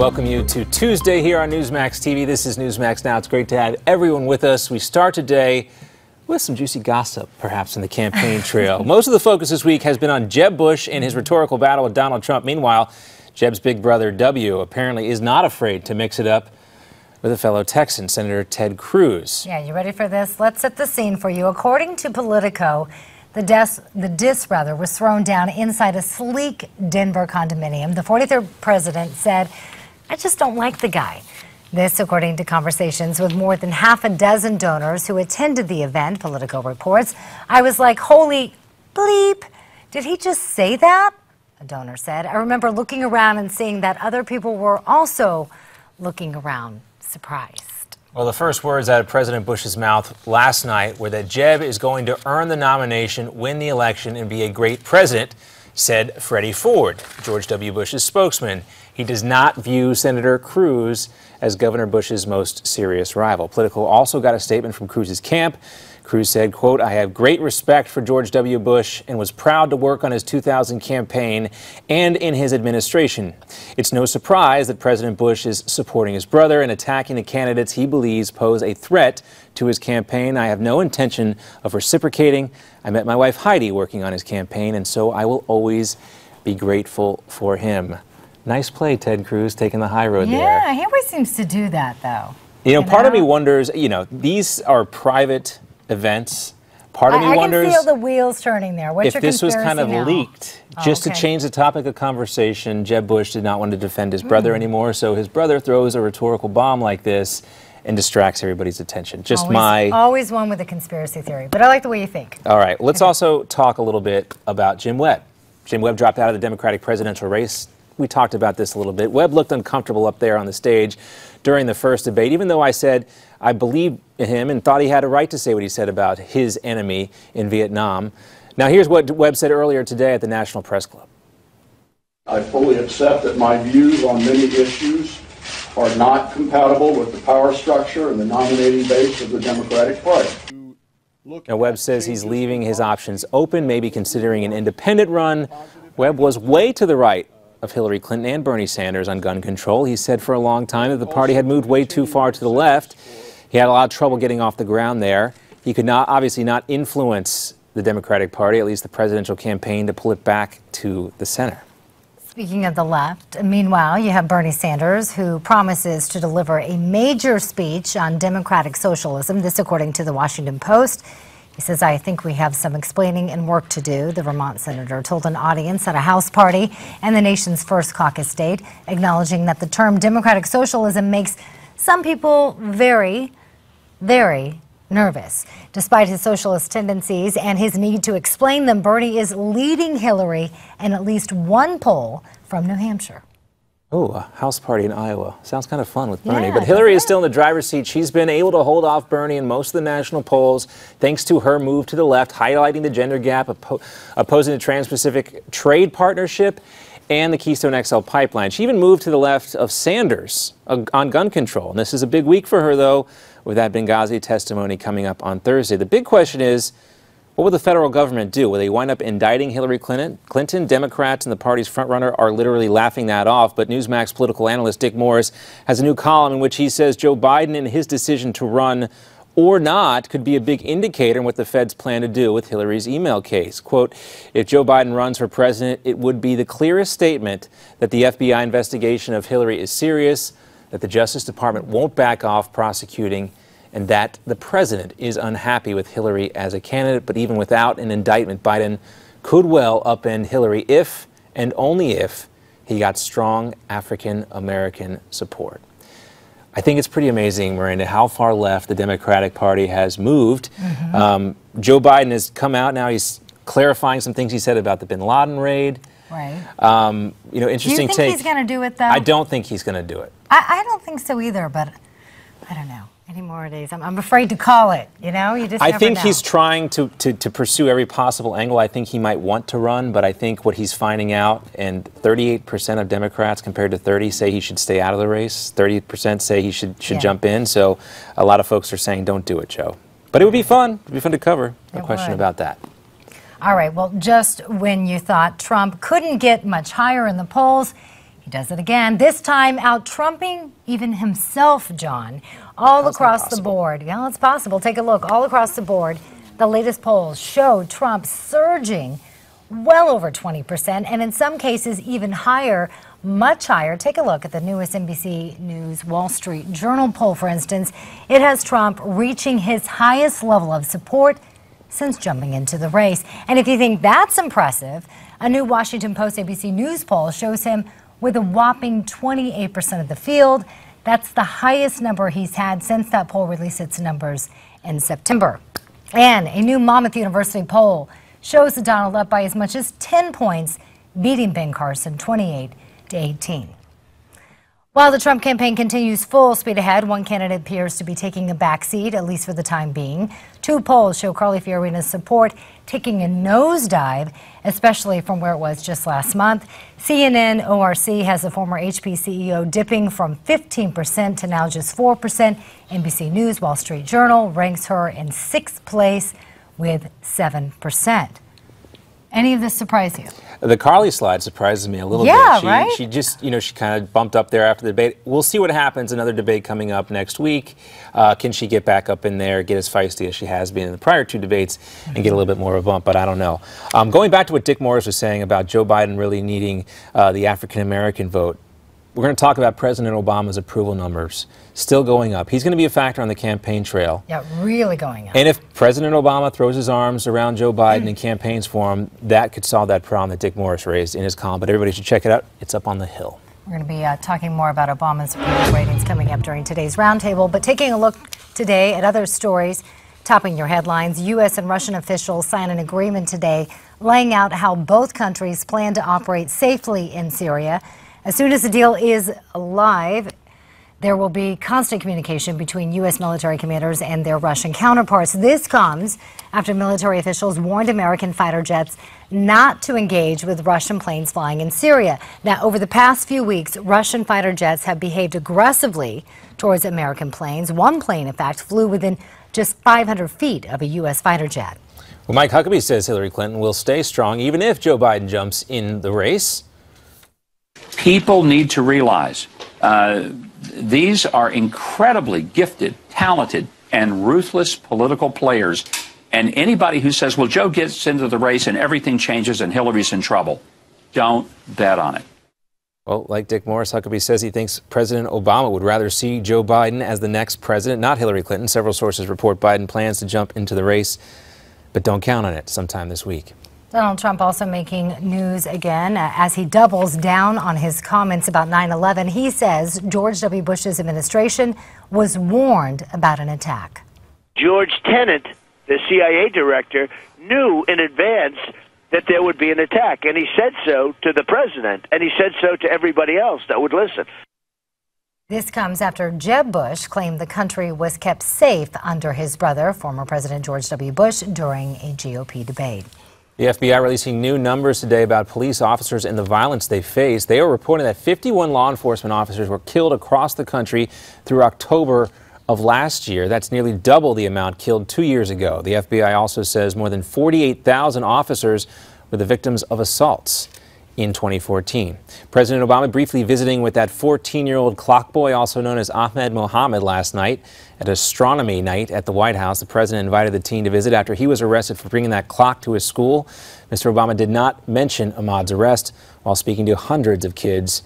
welcome you to Tuesday here on Newsmax TV. This is Newsmax Now. It's great to have everyone with us. We start today with some juicy gossip, perhaps, in the campaign trail. Most of the focus this week has been on Jeb Bush and his rhetorical battle with Donald Trump. Meanwhile, Jeb's big brother, W, apparently is not afraid to mix it up with a fellow Texan, Senator Ted Cruz. Yeah, you ready for this? Let's set the scene for you. According to Politico, the disc was thrown down inside a sleek Denver condominium. The 43rd president said, "I just don't like the guy." This, according to conversations with more than half a dozen donors who attended the event, Politico reports. "I was like, holy bleep, did he just say that?" A donor said. "I remember looking around and seeing that other people were also looking around, surprised." Well, the first words out of President Bush's mouth last night were that Jeb is going to earn the nomination, win the election, and be a great president, said Freddie Ford, George W. Bush's spokesman. He does not view Senator Cruz as Governor Bush's most serious rival. Politico also got a statement from Cruz's camp. Cruz said, quote, "I have great respect for George W. Bush and was proud to work on his 2000 campaign and in his administration. It's no surprise that President Bush is supporting his brother and attacking the candidates he believes pose a threat to his campaign. I have no intention of reciprocating. I met my wife Heidi working on his campaign, and so I will always be grateful for him." Nice play, Ted Cruz, taking the high road there. Yeah, he always seems to do that, though. Part of me wonders, these are private events. Part of me wonders, I can feel the wheels turning there. What's if this was kind of leaked just to change the topic of conversation. Jeb Bush did not want to defend his brother anymore, so his brother throws a rhetorical bomb like this and distracts everybody's attention. Always one with a conspiracy theory, but I like the way you think. All right, let's also talk a little bit about Jim Webb. Jim Webb dropped out of the Democratic presidential race. We talked about this a little bit. Webb looked uncomfortable up there on the stage during the first debate, even though I said I believed him and thought he had a right to say what he said about his enemy in Vietnam. Now here's what Webb said earlier today at the National Press Club. "I fully accept that my views on many issues are not compatible with the power structure and the nominating base of the Democratic Party." Now Webb says he's leaving his options open, maybe considering an independent run. Webb was way to the right of Hillary Clinton and Bernie Sanders on gun control. He said for a long time that the party had moved way too far to the left. He had a lot of trouble getting off the ground there. He could obviously not influence the Democratic Party, at least the presidential campaign, to pull it back to the center. Speaking of the left, meanwhile, you have Bernie Sanders, who promises to deliver a major speech on democratic socialism. This, according to the Washington Post. He says, "I think we have some explaining and work to do," the Vermont senator told an audience at a House party in the nation's first caucus state, acknowledging that the term democratic socialism makes some people very, very nervous. Despite his socialist tendencies and his need to explain them, Bernie is leading Hillary in at least one poll from New Hampshire. Oh, a House party in Iowa. Sounds kind of fun with Bernie. But Hillary is still in the driver's seat. She's been able to hold off Bernie in most of the national polls thanks to her move to the left, highlighting the gender gap, opposing the Trans-Pacific Trade Partnership and the Keystone XL pipeline. She even moved to the left of Sanders on gun control. And this is a big week for her, though, with that Benghazi testimony coming up on Thursday. The big question is, what will the federal government do? Will they wind up indicting Hillary Clinton? Democrats and the party's frontrunner are literally laughing that off. But Newsmax political analyst Dick Morris has a new column in which he says Joe Biden and his decision to run or not could be a big indicator in what the feds plan to do with Hillary's email case. Quote, "If Joe Biden runs for president, it would be the clearest statement that the FBI investigation of Hillary is serious, that the Justice Department won't back off prosecuting, and that the president is unhappy with Hillary as a candidate. But even without an indictment, Biden could well upend Hillary if and only if he got strong African-American support." I think it's pretty amazing, Miranda, how far left the Democratic Party has moved. Joe Biden has come out now. He's clarifying some things he said about the bin Laden raid. Right. Interesting take. Do you think he's going to do it, though? I don't think he's going to do it. I don't think so either, but I don't know. Any more days? I'm afraid to call it, you just I never think know. he's trying to pursue every possible angle. I think he might want to run, but I think what he's finding out, and 38% of Democrats compared to 30 say he should stay out of the race. 30% say he should jump in. So a lot of folks are saying, don't do it, Joe. But it would be fun. It would be fun to cover. No question about that. All right. Well, just when you thought Trump couldn't get much higher in the polls, he He does it again, this time out-trumping even himself, John, all across the board. Yeah, it's possible. Take a look. All across the board, the latest polls show Trump surging well over 20%, and in some cases even higher, much higher. Take a look at the newest NBC News Wall Street Journal poll, for instance. It has Trump reaching his highest level of support since jumping into the race. And if you think that's impressive, a new Washington Post ABC News poll shows him with a whopping 28% of the field. That's the highest number he's had since that poll released its numbers in September. And a new Monmouth University poll shows Donald up by as much as 10 points, beating Ben Carson 28-18. While the Trump campaign continues full speed ahead, one candidate appears to be taking a backseat, at least for the time being. Two polls show Carly Fiorina's support taking a nosedive, especially from where it was just last month. CNN ORC has the former HP CEO dipping from 15% to now just 4%. NBC News Wall Street Journal ranks her in sixth place with 7%. Any of this surprise you? The Carly slide surprises me a little bit. Right? She just, she kind of bumped up there after the debate. We'll see what happens. Another debate coming up next week. Can she get back up in there, get as feisty as she has been in the prior two debates, and get a little bit more of a bump? But I don't know. Going back to what Dick Morris was saying about Joe Biden really needing the African-American vote, we're going to talk about President Obama's approval numbers still going up. He's going to be a factor on the campaign trail. Yeah, really going up. And if President Obama throws his arms around Joe Biden and campaigns for him, that could solve that problem that Dick Morris raised in his column. But everybody should check it out. It's up on the Hill. We're going to be talking more about Obama's approval ratings coming up during today's roundtable. But taking a look today at other stories topping your headlines, U.S. and Russian officials sign an agreement today laying out how both countries plan to operate safely in Syria. As soon as the deal is live, there will be constant communication between U.S. military commanders and their Russian counterparts. This comes after military officials warned American fighter jets not to engage with Russian planes flying in Syria. Now, over the past few weeks, Russian fighter jets have behaved aggressively towards American planes. One plane, in fact, flew within just 500 feet of a U.S. fighter jet. Well, Mike Huckabee says Hillary Clinton will stay strong even if Joe Biden jumps in the race. People need to realize these are incredibly gifted, talented, and ruthless political players. And anybody who says, well, Joe gets into the race and everything changes and Hillary's in trouble, don't bet on it. Well, like Dick Morris, Huckabee says he thinks President Obama would rather see Joe Biden as the next president, not Hillary Clinton. Several sources report Biden plans to jump into the race, but don't count on it sometime this week. Donald Trump also making news again as he doubles down on his comments about 9/11. He says George W. Bush's administration was warned about an attack. George Tenet, the CIA director, knew in advance that there would be an attack, and he said so to the president, and he said so to everybody else that would listen. This comes after Jeb Bush claimed the country was kept safe under his brother, former President George W. Bush, during a GOP debate. The FBI releasing new numbers today about police officers and the violence they face. They are reporting that 51 law enforcement officers were killed across the country through October of last year. That's nearly double the amount killed 2 years ago. The FBI also says more than 48,000 officers were the victims of assaults in 2014. President Obama briefly visiting with that 14-year-old clock boy, also known as Ahmed Mohammed, last night at astronomy night at the White House. The president invited the teen to visit after he was arrested for bringing that clock to his school. Mr. Obama did not mention Ahmad's arrest while speaking to hundreds of kids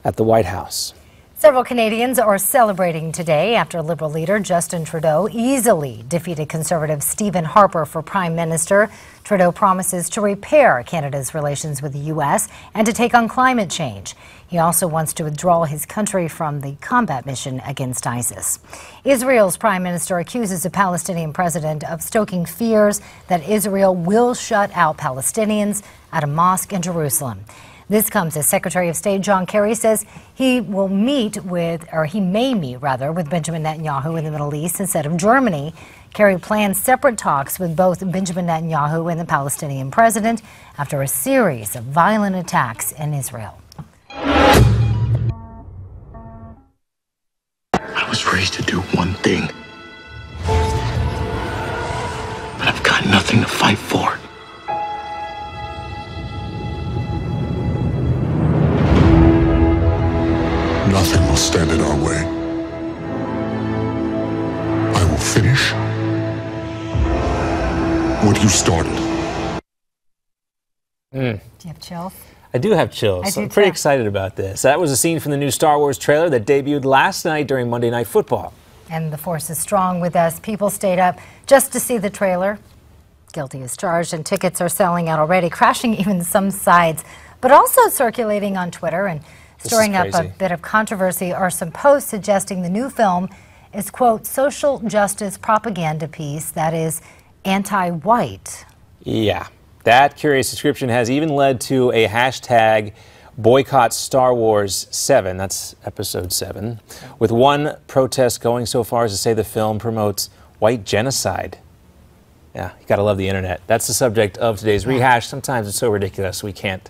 at the White House. Several Canadians are celebrating today after Liberal leader Justin Trudeau easily defeated Conservative Stephen Harper for Prime Minister. Trudeau promises to repair Canada's relations with the U.S. and to take on climate change. He also wants to withdraw his country from the combat mission against ISIS. Israel's Prime Minister accuses the Palestinian president of stoking fears that Israel will shut out Palestinians at a mosque in Jerusalem. This comes as Secretary of State John Kerry says he may meet with Benjamin Netanyahu in the Middle East instead of Germany. Kerry plans separate talks with both Benjamin Netanyahu and the Palestinian president after a series of violent attacks in Israel. I was raised to do one thing, but I've got nothing to fight for. way. I will finish what you started. Do you have chills? I do have chills. I'm pretty excited about this. That was a scene from the new Star Wars trailer that debuted last night during Monday Night Football. And the force is strong with us. People stayed up just to see the trailer. Guilty as charged, and tickets are selling out already, crashing even some sites, but also circulating on Twitter and stirring up a bit of controversy are some posts suggesting the new film is, quote, social justice propaganda piece that is anti-white. Yeah, that curious description has even led to a hashtag boycott Star Wars 7, that's episode 7, with one protest going so far as to say the film promotes white genocide. Yeah, you gotta love the internet. That's the subject of today's rehash. Sometimes it's so ridiculous we can't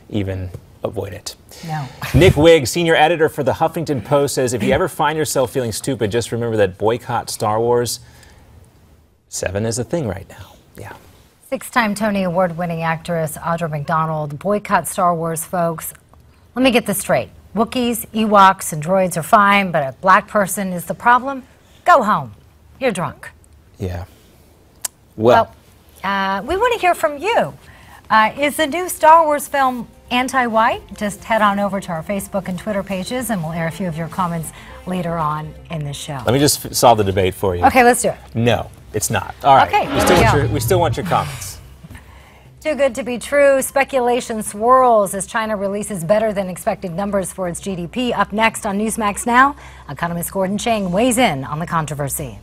even avoid it. No. Nick Wigg, senior editor for the Huffington Post, says if you ever find yourself feeling stupid, just remember that boycott Star Wars 7 is a thing right now. Yeah. 6-time Tony Award-winning actress Audra McDonald, boycott Star Wars, folks. Let me get this straight. Wookiees, Ewoks, and droids are fine, but a black person is the problem? Go home. You're drunk. Yeah. Well, we want to hear from you. Is the new Star Wars film anti-white? Just head on over to our Facebook and Twitter pages, and we'll air a few of your comments later on in the show. Let me just solve the debate for you. Okay, let's do it. No, it's not. All right. Okay, we still want your comments. Too good to be true. Speculation swirls as China releases better than expected numbers for its GDP. Up next on Newsmax Now, economist Gordon Chang weighs in on the controversy.